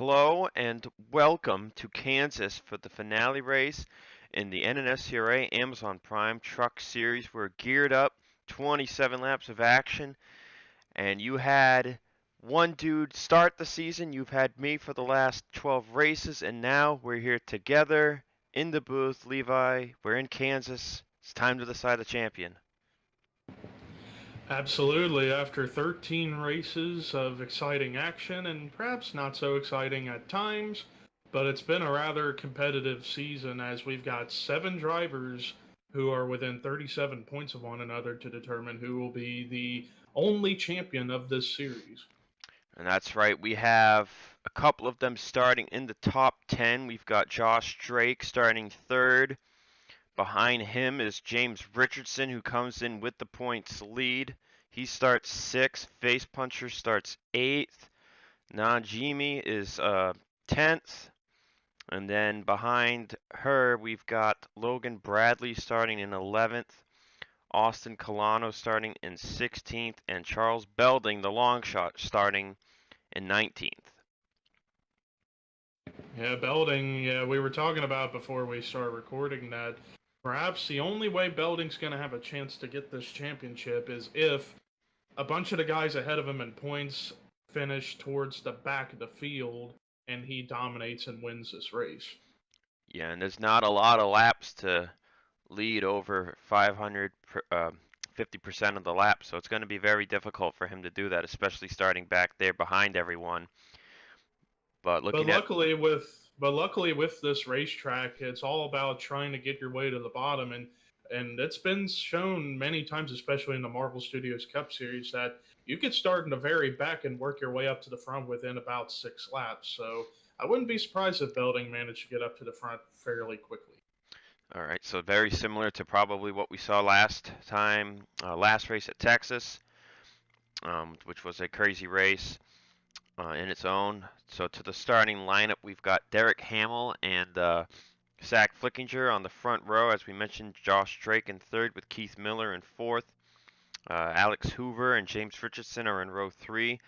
Hello and welcome to Kansas for the finale race in the NNSCRA Amazon Prime Truck Series. We're geared up, 27 laps of action, and you had one dude start the season. You've had me for the last 12 races, and now we're here together in the booth. Levi, we're in Kansas. It's time to decide the champion. Absolutely. After 13 races of exciting action and perhaps not so exciting at times, but it's been a rather competitive season as we've got 7 drivers who are within 37 points of one another to determine who will be the only champion of this series. And that's right, we have a couple of them starting in the top 10. We've got Josh Drake starting third. Behind him is James Richardson, who comes in with the points lead. He starts sixth. Face Puncher starts eighth. Najimi is 10th. And then behind her, we've got Logan Bradley starting in 11th. Austin Colano starting in 16th. And Charles Belding, the long shot, starting in 19th. Yeah, Belding, yeah, we were talking about before we started recording that perhaps the only way Belding's going to have a chance to get this championship is if a bunch of the guys ahead of him in points finish towards the back of the field and he dominates and wins this race. Yeah, and there's not a lot of laps to lead over 500, 50% of the laps, so it's going to be very difficult for him to do that, especially starting back there behind everyone. But But looking at luckily with this racetrack, it's all about trying to get your way to the bottom and it's been shown many times, especially in the Marvel Studios Cup Series, that you could start in the very back and work your way up to the front within about 6 laps. So I wouldn't be surprised if Belding managed to get up to the front fairly quickly. All right, so very similar to probably what we saw last time, last race at Texas, which was a crazy race in its own. So to the starting lineup, we've got Derek Hamill and Zach Flickinger on the front row. As we mentioned, Josh Drake in third with Keith Miller in fourth. Alex Hoover and James Richardson are in row three.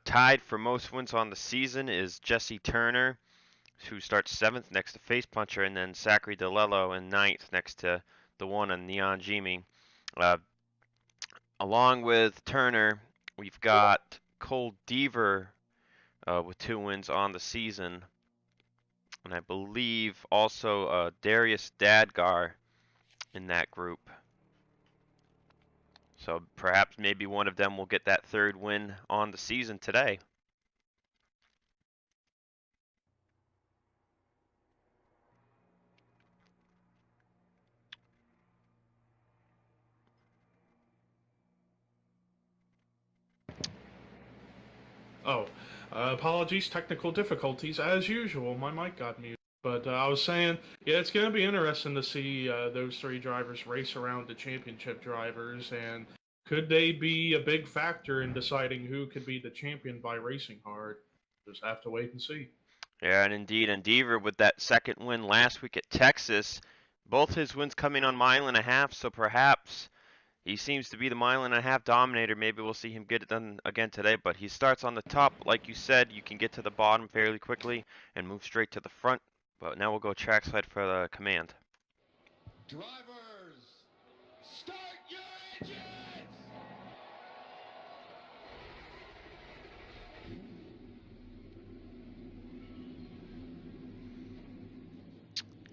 Tied for most wins on the season is Jesse Turner, who starts seventh next to Face Puncher, and then Zachary DeLello in ninth next to the one on Neon Jimmy. Uh, Along with Turner, we've got Cole Deaver with 2 wins on the season, and I believe also Darius Dadgar in that group. So perhaps maybe one of them will get that third win on the season today. Oh, apologies, technical difficulties as usual. My mic got muted. But I was saying, yeah, it's going to be interesting to see those 3 drivers race around the championship drivers, and could they be a big factor in deciding who could be the champion by racing hard? Just have to wait and see. Yeah, and indeed, and Deaver with that second win last week at Texas, both his wins coming on mile and a half, so perhaps he seems to be the mile and a half dominator. Maybe we'll see him get it done again today, but he starts on the top. Like you said, you can get to the bottom fairly quickly and move straight to the front. But now we'll go trackside for the command. Drivers, start your engines!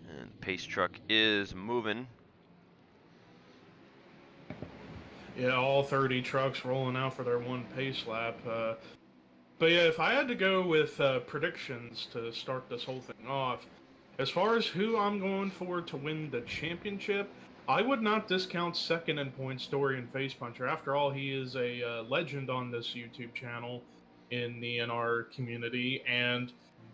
And the pace truck is moving. Yeah, all 30 trucks rolling out for their one pace lap. But yeah, if I had to go with predictions to start this whole thing off, as far as who I'm going for to win the championship, I would not discount second in points Dorian Face Puncher. After all, he is a legend on this YouTube channel in the NR community, and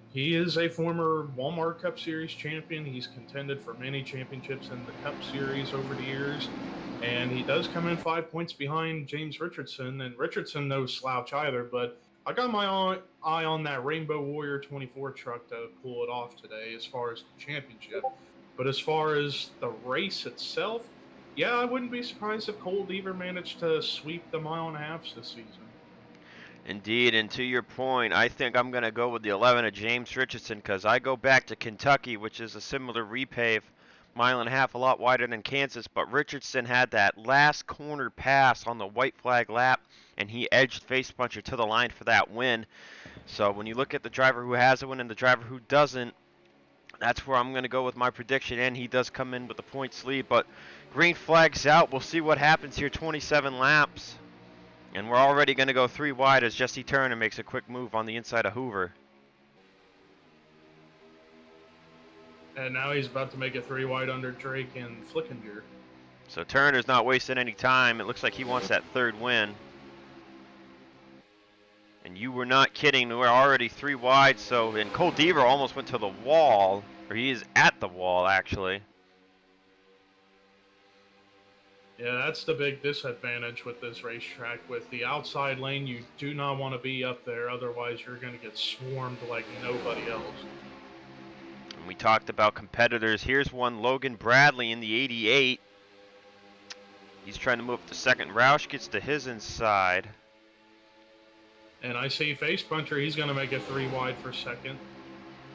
he is a former Walmart Cup Series champion. He's contended for many championships in the Cup Series over the years, and he does come in 5 points behind James Richardson, and Richardson no slouch either, but I got my eye on that Rainbow Warrior 24 truck to pull it off today as far as the championship. But as far as the race itself, yeah, I wouldn't be surprised if Cole Deaver managed to sweep the mile and a half this season. Indeed, and to your point, I think I'm going to go with the 11 of James Richardson because I go back to Kentucky, which is a similar repave, mile and a half, a lot wider than Kansas, but Richardson had that last corner pass on the white flag lap, and he edged Face Puncher to the line for that win. So when you look at the driver who has a win and the driver who doesn't, that's where I'm going to go with my prediction, and he does come in with the points lead, but green flag's out. We'll see what happens here, 27 laps. And we're already going to go 3 wide as Jesse Turner makes a quick move on the inside of Hoover. And now he's about to make it 3 wide under Drake and Flickinger. So Turner's not wasting any time. It looks like he wants that 3rd win. And you were not kidding. We're already 3 wide. So, and Cole Deaver almost went to the wall. Or he is at the wall, actually. Yeah, that's the big disadvantage with this racetrack. With the outside lane, you do not want to be up there. Otherwise, you're going to get swarmed like nobody else. And we talked about competitors. Here's one, Logan Bradley in the 88. He's trying to move up to second. Roush gets to his inside. And I see Face Puncher, he's going to make it 3 wide for second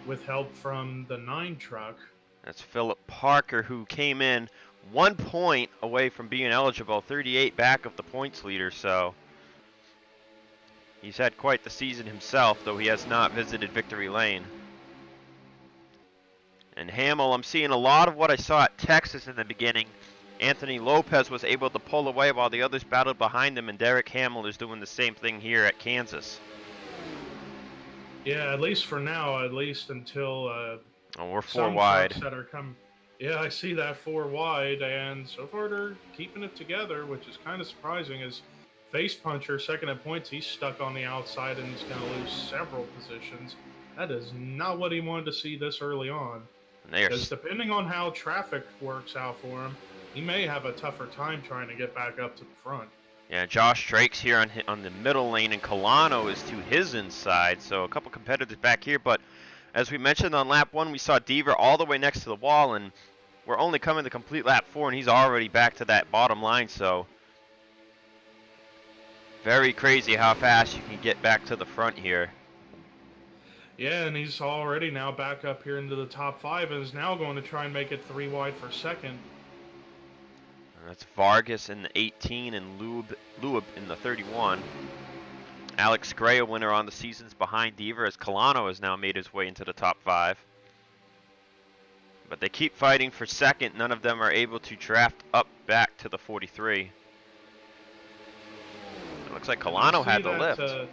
with help from the 9 truck. That's Philip Parker, who came in 1 point away from being eligible, 38 back of the points leader, so he's had quite the season himself, though he has not visited Victory Lane. And Hamill, I'm seeing a lot of what I saw at Texas in the beginning. Anthony Lopez was able to pull away while the others battled behind him, and Derek Hamill is doing the same thing here at Kansas. Yeah, at least for now, at least until we're 4 wide. That are yeah, I see that 4 wide, and so far they're keeping it together, which is kind of surprising. As Face Puncher, second at points, he's stuck on the outside and he's going to lose several positions. That is not what he wanted to see this early on. Because depending on how traffic works out for him, he may have a tougher time trying to get back up to the front. Yeah, Josh Drake's here on the middle lane, and Colano is to his inside, so a couple competitors back here, but as we mentioned on lap 1, we saw Deaver all the way next to the wall, and we're only coming to complete lap 4, and he's already back to that bottom line, so very crazy how fast you can get back to the front here. Yeah, and he's already now back up here into the top 5 and is now going to try and make it 3 wide for second. That's Vargas in the 18 and Lueb in the 31. Alex Gray, a winner on the seasons behind Deaver, as Colano has now made his way into the top 5. But they keep fighting for second. None of them are able to draft up back to the 43. It looks like Colano had the lift.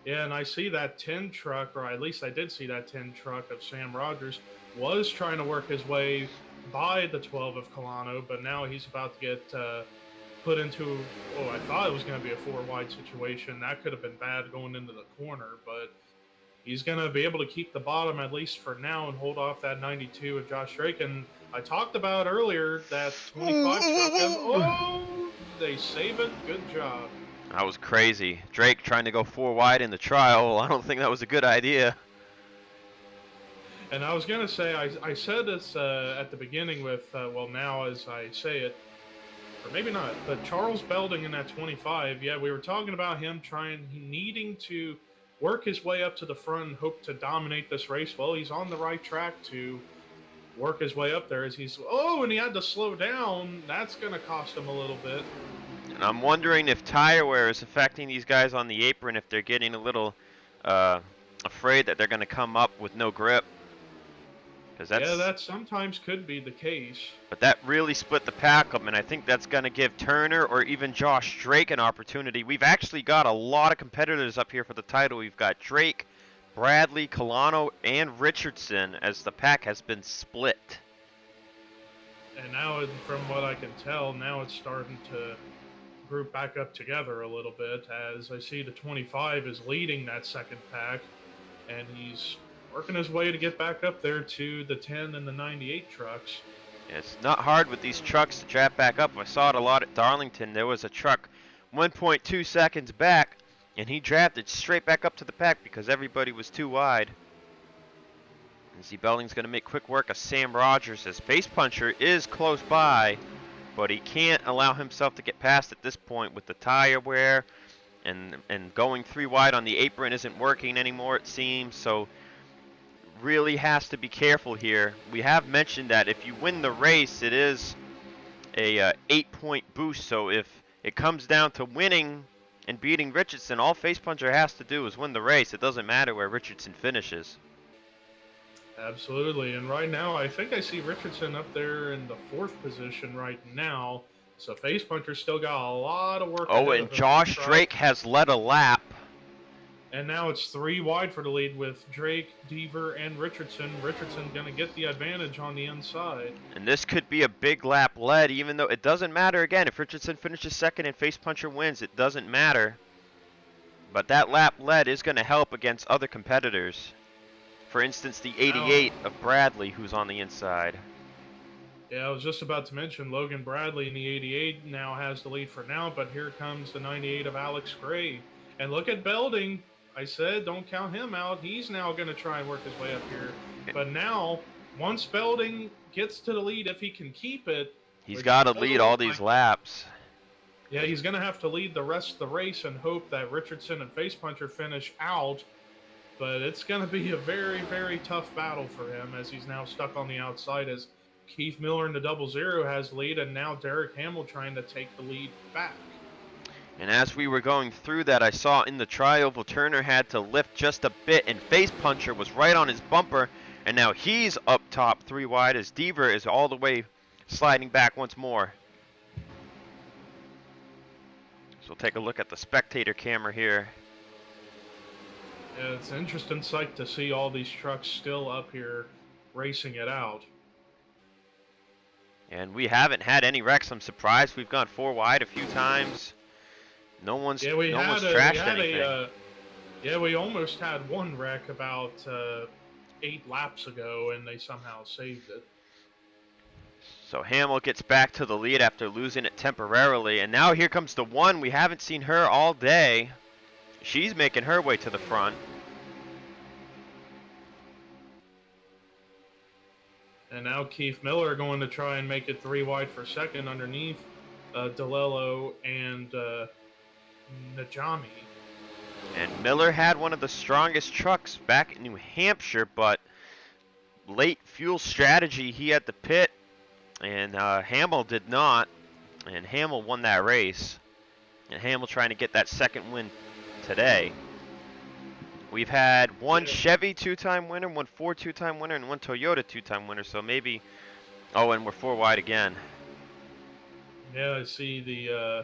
Yeah, and I see that 10 truck, or at least I did see that 10 truck of Sam Rogers, was trying to work his way by the 12 of Colano, but now he's about to get put into, I thought it was going to be a 4 wide situation. That could have been bad going into the corner, but he's going to be able to keep the bottom at least for now and hold off that 92 of Josh Drake. And I talked about earlier that 25 truck they save it. Good job. That was crazy. Drake trying to go 4 wide in the trial. I don't think that was a good idea. And I was going to say, I said this at the beginning with, now as I say it, or maybe not, but Charles Belding in that 25, yeah, we were talking about him needing to work his way up to the front and hope to dominate this race. Well, he's on the right track to work his way up there as and he had to slow down. That's going to cost him a little bit. And I'm wondering if tire wear is affecting these guys on the apron, if they're getting a little afraid that they're going to come up with no grip. Yeah, that sometimes could be the case. But that really split the pack up, and I think that's going to give Turner or even Josh Drake an opportunity. We've actually got a lot of competitors up here for the title. We've got Drake, Bradley, Colano, and Richardson as the pack has been split. And now, from what I can tell, now it's starting to group back up together a little bit, as I see the 25 is leading that second pack, and he's working his way to get back up there to the 10 and the 98 trucks. Yeah, it's not hard with these trucks to draft back up. I saw it a lot at Darlington. There was a truck 1.2 seconds back, and he drafted straight back up to the pack because everybody was too wide. And see, Belding's going to make quick work of Sam Rogers as Face Puncher is close by, but he can't allow himself to get past at this point with the tire wear and going 3 wide on the apron isn't working anymore, it seems. So really has to be careful here. We have mentioned that if you win the race, it is a 8-point boost. So if it comes down to winning and beating Richardson, all Face Puncher has to do is win the race. It doesn't matter where Richardson finishes. Absolutely. And right now, I think I see Richardson up there in the 4th position right now. So Face Puncher's still got a lot of work Oh, ahead and of him. Josh Drake has led a lap. And now it's 3 wide for the lead with Drake, Deaver, and Richardson. Richardson going to get the advantage on the inside. And this could be a big lap lead, even though it doesn't matter. Again, if Richardson finishes second and Face Puncher wins, it doesn't matter. But that lap lead is going to help against other competitors. For instance, the 88 of Bradley, who's on the inside. Yeah, I was just about to mention Logan Bradley in the 88 now has the lead for now, but here comes the 98 of Alex Gray. And look at Belding. I said don't count him out. He's now going to try and work his way up here. But now, once Belding gets to the lead, if he can keep it... He's got to lead all these laps. Yeah, he's going to have to lead the rest of the race and hope that Richardson and Face Puncher finish out. But it's going to be a very, very tough battle for him as he's now stuck on the outside as Keith Miller in the 00 has the lead, and now Derek Hamill trying to take the lead back. And as we were going through that, I saw in the tri-oval Turner had to lift just a bit, and Face Puncher was right on his bumper, and now he's up top 3 wide as Deaver is all the way sliding back once more. So we'll take a look at the spectator camera here. Yeah, it's an interesting sight to see all these trucks still up here racing it out. And we haven't had any wrecks. I'm surprised. We've gone 4 wide a few times. No one's trashed anything. We almost had one wreck about 8 laps ago, and they somehow saved it. So Hamill gets back to the lead after losing it temporarily, and now here comes the 1. We haven't seen her all day. She's making her way to the front. And now Keith Miller going to try and make it 3 wide for second underneath DeLello and Najami. And Miller had one of the strongest trucks back in New Hampshire, but late fuel strategy, he had the pit, and Hamill did not. And Hamill won that race. And Hamill trying to get that second win today. We've had one Chevy 2-time winner, one Ford 2-time winner, and one Toyota 2-time winner. So maybe, oh, and we're 4 wide again. Yeah, I see the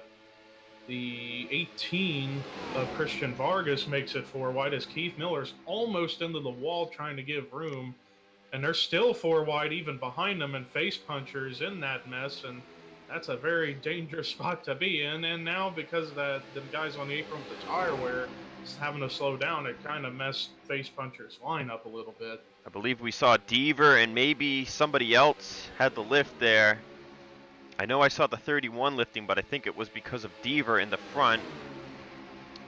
18 of Christian Vargas makes it 4 wide as Keith Miller's almost into the wall trying to give room. And they're still 4 wide even behind them, and Face Puncher's in that mess, and that's a very dangerous spot to be in. And now because of that, the guys on the apron with the tire wear having to slow down, it kind of messed Face Puncher's line up a little bit. I believe we saw Deaver and maybe somebody else had the lift there. I know I saw the 31 lifting, but I think it was because of Deaver in the front.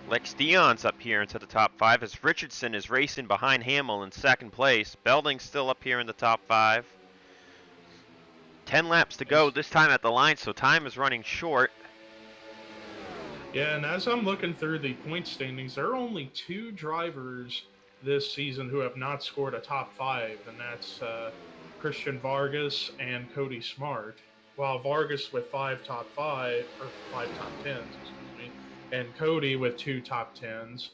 Lex Dion's up here into the top 5 as Richardson is racing behind Hamill in second place. Belding's still up here in the top 5. 10 laps to go this time at the line, so time is running short. Yeah, and as I'm looking through the point standings, there are only 2 drivers this season who have not scored a top 5, and that's Christian Vargas and Cody Smart. While Vargas with 5 top 5, or 5 top 10s, excuse me, and Cody with 2 top 10s.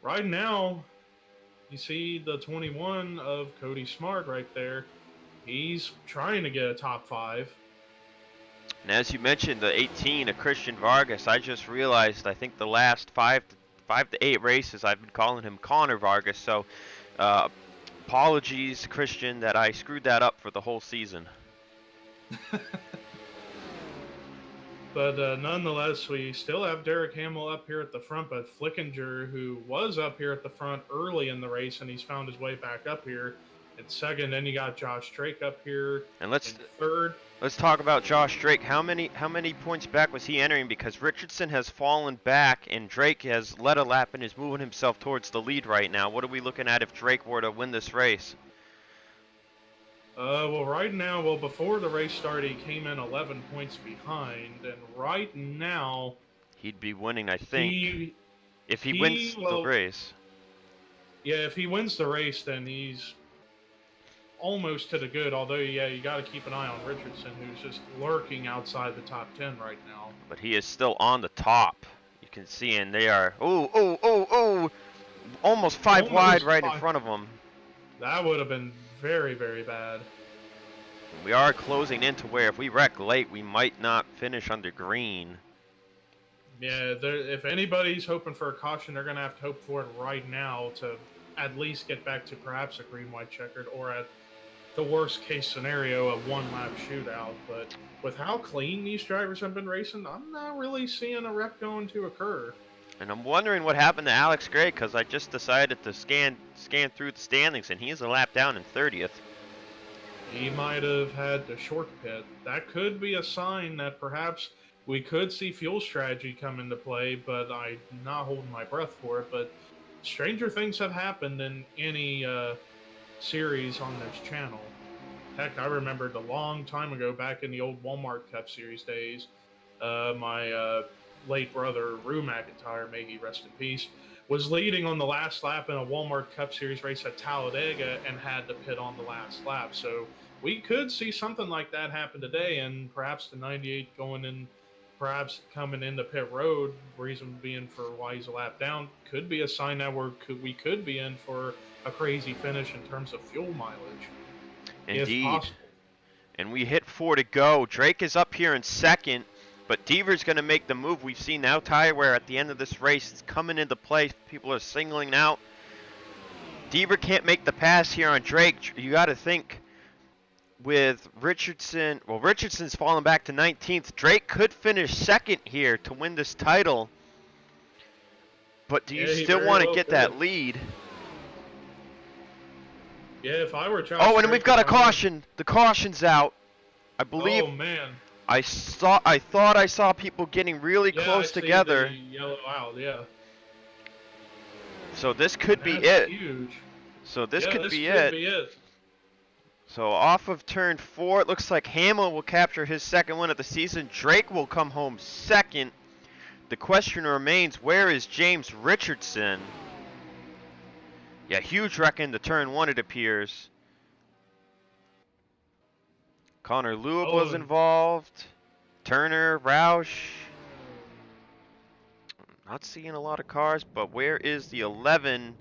Right now, you see the 21 of Cody Smart right there. He's trying to get a top 5. And as you mentioned, the 18 of Christian Vargas, I just realized, I think the last 5 to 8 races, I've been calling him Connor Vargas. So, apologies, Christian, that I screwed that up for the whole season. But nonetheless, we still have Derek Hamill up here at the front, but Flickinger, who was up here at the front early in the race, and he's found his way back up here at second. Then you got Josh Drake up here and let's in third. Let's talk about Josh Drake. How many points back was he entering? Because Richardson has fallen back, and Drake has led a lap and is moving himself towards the lead right now. What are we looking at if Drake were to win this race? Well, right now, before the race started, he came in 11 points behind, and right now, he'd be winning, I think, He, if he wins the well, race. yeah, if he wins the race, then he's almost to the good. Although, yeah, you got to keep an eye on Richardson, who's just lurking outside the top 10 right now. But he is still on the top. You can see, and they are, almost 5 wide Almost right in 5. front of him. That would have been very, very bad. We are closing into where if we wreck late, we might not finish under green. Yeah, if anybody's hoping for a caution, they're going to have to hope for it right now to at least get back to perhaps a green-white checkered, or at the worst case scenario, a one-lap shootout. But with how clean these drivers have been racing, I'm not really seeing a wreck going to occur. And I'm wondering what happened to Alex Gray, because I just decided to scan through the standings, and he's a lap down in 30th. He might have had the short pit. That could be a sign that perhaps we could see fuel strategy come into play, but I'm not holding my breath for it. But stranger things have happened in any series on this channel. Heck, I remembered a long time ago, back in the old Walmart Cup Series days, my late brother, Rue McIntyre, may he rest in peace, was leading on the last lap in a Walmart Cup Series race at Talladega and had to pit on the last lap. So we could see something like that happen today, and perhaps the 98 going in, perhaps coming into pit road, reason being for why he's a lap down, could be a sign that we could be in for a crazy finish in terms of fuel mileage. Indeed. If possible. And we hit 4 to go. Drake is up here in second, but Deaver's going to make the move. We've seen now tire wear at the end of this race. It's coming into play. People are singling out. Deaver can't make the pass here on Drake. You got to think with Richardson. Well, Richardson's fallen back to 19th. Drake could finish second here to win this title. But do you still want to get that lead? Yeah, if I were Josh. Oh, and we've got a caution. The caution's out. I believe. Oh man. I thought I saw people getting really close together. The yellow out, yeah. So this could be it. Huge. So this could be it. So off of turn 4, it looks like Hamill will capture his second win of the season. Drake will come home second. The question remains, where is James Richardson? Yeah, huge wreck into turn 1, it appears. Connor Lewis was involved. Turner, Roush. Not seeing a lot of cars, but where is the 11?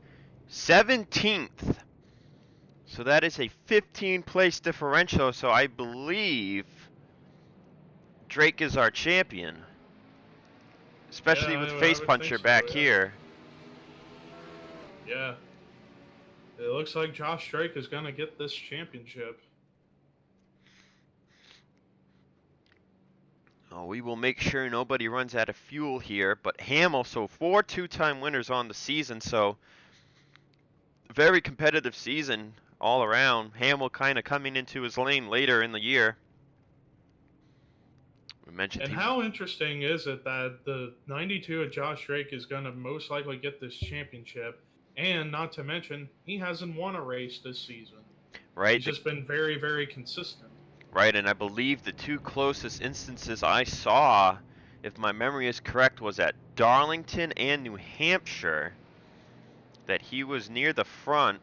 17th. So that is a 15-place differential, so I believe Drake is our champion. Especially with Face Puncher back here. Yeah. It looks like Josh Drake is going to get this championship. Oh, we will make sure nobody runs out of fuel here. But Hamill, so 4 two-time winners on the season, so very competitive season all around. Hamill kind of coming into his lane later in the year. We mentioned. And how interesting is it that the 92 of Josh Drake is going to most likely get this championship? And not to mention, he hasn't won a race this season. Right. He's just been very, very consistent. Right, and I believe the 2 closest instances I saw, if my memory is correct, was at Darlington and New Hampshire, that he was near the front.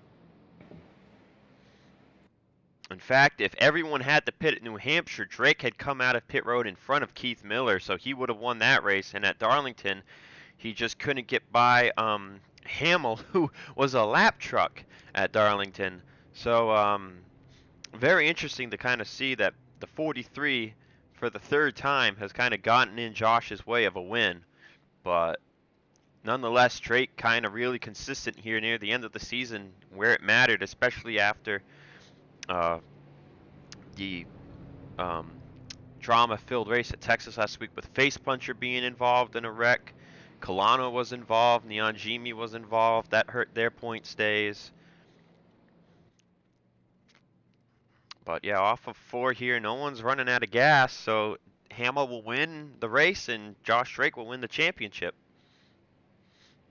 In fact, if everyone had to pit at New Hampshire, Drake had come out of pit road in front of Keith Miller, so he would have won that race. And at Darlington, he just couldn't get by Hamill, who was a lap truck at Darlington. So, very interesting to kind of see that the 43 for the 3rd time has kind of gotten in Josh's way of a win. But nonetheless, Drake kind of really consistent here near the end of the season where it mattered, especially after the drama-filled race at Texas last week with Face Puncher being involved in a wreck. Colano was involved. Neon Jimmy was involved. That hurt their point stays. But yeah, off of 4 here, no one's running out of gas, so Hamill will win the race and Josh Drake will win the championship.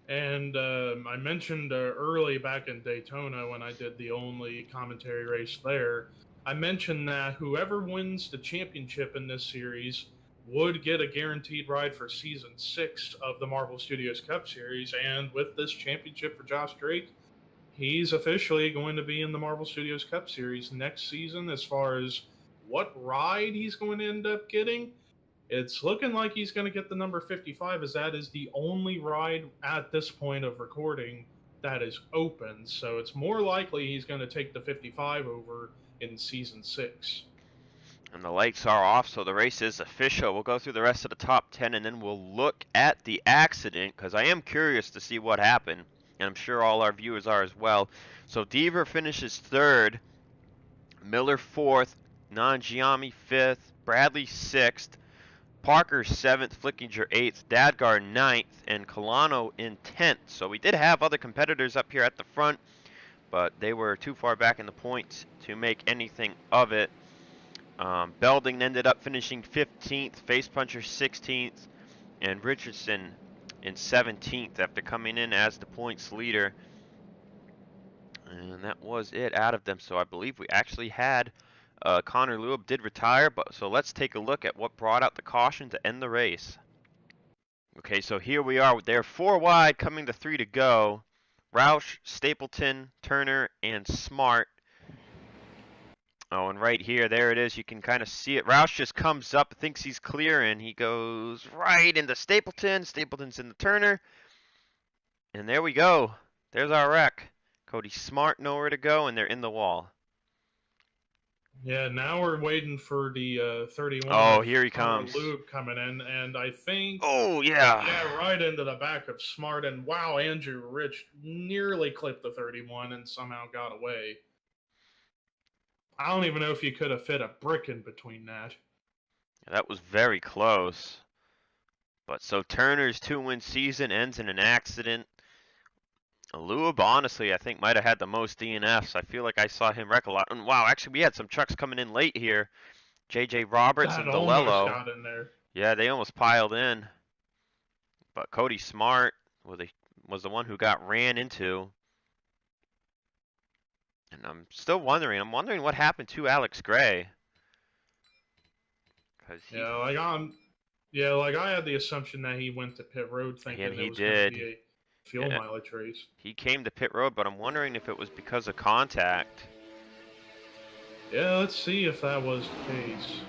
And I mentioned early back in Daytona when I did the only commentary race there, I mentioned that whoever wins the championship in this series would get a guaranteed ride for Season 6 of the Marvel Studios Cup Series. And with this championship for Josh Drake, he's officially going to be in the Marvel Studios Cup Series next season. As far as what ride he's going to end up getting, it's looking like he's going to get the number 55, as that is the only ride at this point of recording that is open. So it's more likely he's going to take the 55 over in Season 6. And the lights are off, so the race is official. We'll go through the rest of the top 10, and then we'll look at the accident, because I am curious to see what happened, and I'm sure all our viewers are as well. So Deaver finishes 3rd, Miller 4th, Nanjiani 5th, Bradley 6th, Parker 7th, Flickinger 8th, Dadgar 9th, and Colano in 10th. So we did have other competitors up here at the front, but they were too far back in the points to make anything of it. Belding ended up finishing 15th, Face Puncher 16th, and Richardson in 17th after coming in as the points leader. And that was it out of them. So I believe we actually had Connor Lewis did retire, but so let's take a look at what brought out the caution to end the race. Okay, so here we are. They're 4 wide, coming to 3 to go. Roush, Stapleton, Turner, and Smart. Oh, and right here, there it is. You can kind of see it. Roush just comes up, thinks he's clear, and he goes right into Stapleton. Stapleton's in the Turner. And there we go. There's our wreck. Cody Smart nowhere to go, and they're in the wall. Yeah, now we're waiting for the 31. Oh, here he comes. Loop coming in, and I think. Oh, yeah. Yeah, right into the back of Smart, and wow, Andrew Rich nearly clipped the 31 and somehow got away. I don't even know if you could have fit a brick in between that. Yeah, that was very close. But so Turner's 2-win season ends in an accident. Lewis, honestly, I think might have had the most DNFs. I feel like I saw him wreck a lot. And wow, actually, we had some trucks coming in late here. J.J. Roberts and DeLello. Got in there. Yeah, they almost piled in. But Cody Smart was the one who got ran into. And I'm still wondering. I'm wondering what happened to Alex Gray. Like I had the assumption that he went to pit road thinking And he it was going to did. be a fuel mileage race. He came to pit road, but I'm wondering if it was because of contact. Yeah, let's see if that was the case.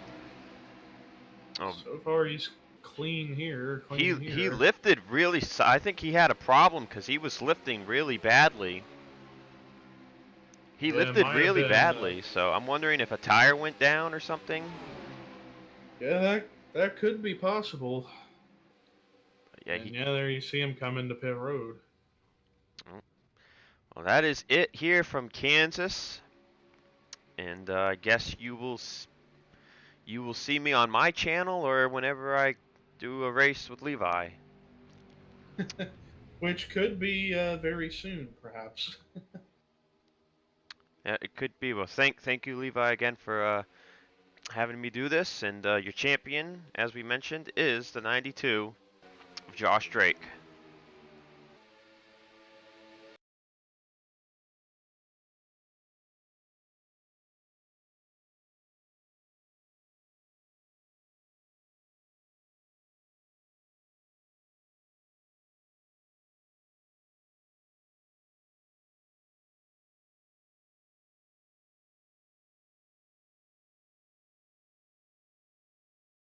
Oh. So far, he's clean here. He lifted really. I think he had a problem because he was lifting really badly. He lifted really badly, so I'm wondering if a tire went down or something. Yeah, that could be possible. Yeah, there you see him coming to pit road. Well, that is it here from Kansas, and I guess you will see me on my channel or whenever I do a race with Levi. Which could be very soon, perhaps. Yeah, it could be. Well, thank you, Levi, again for having me do this. And your champion, as we mentioned, is the 92 of Josh Drake.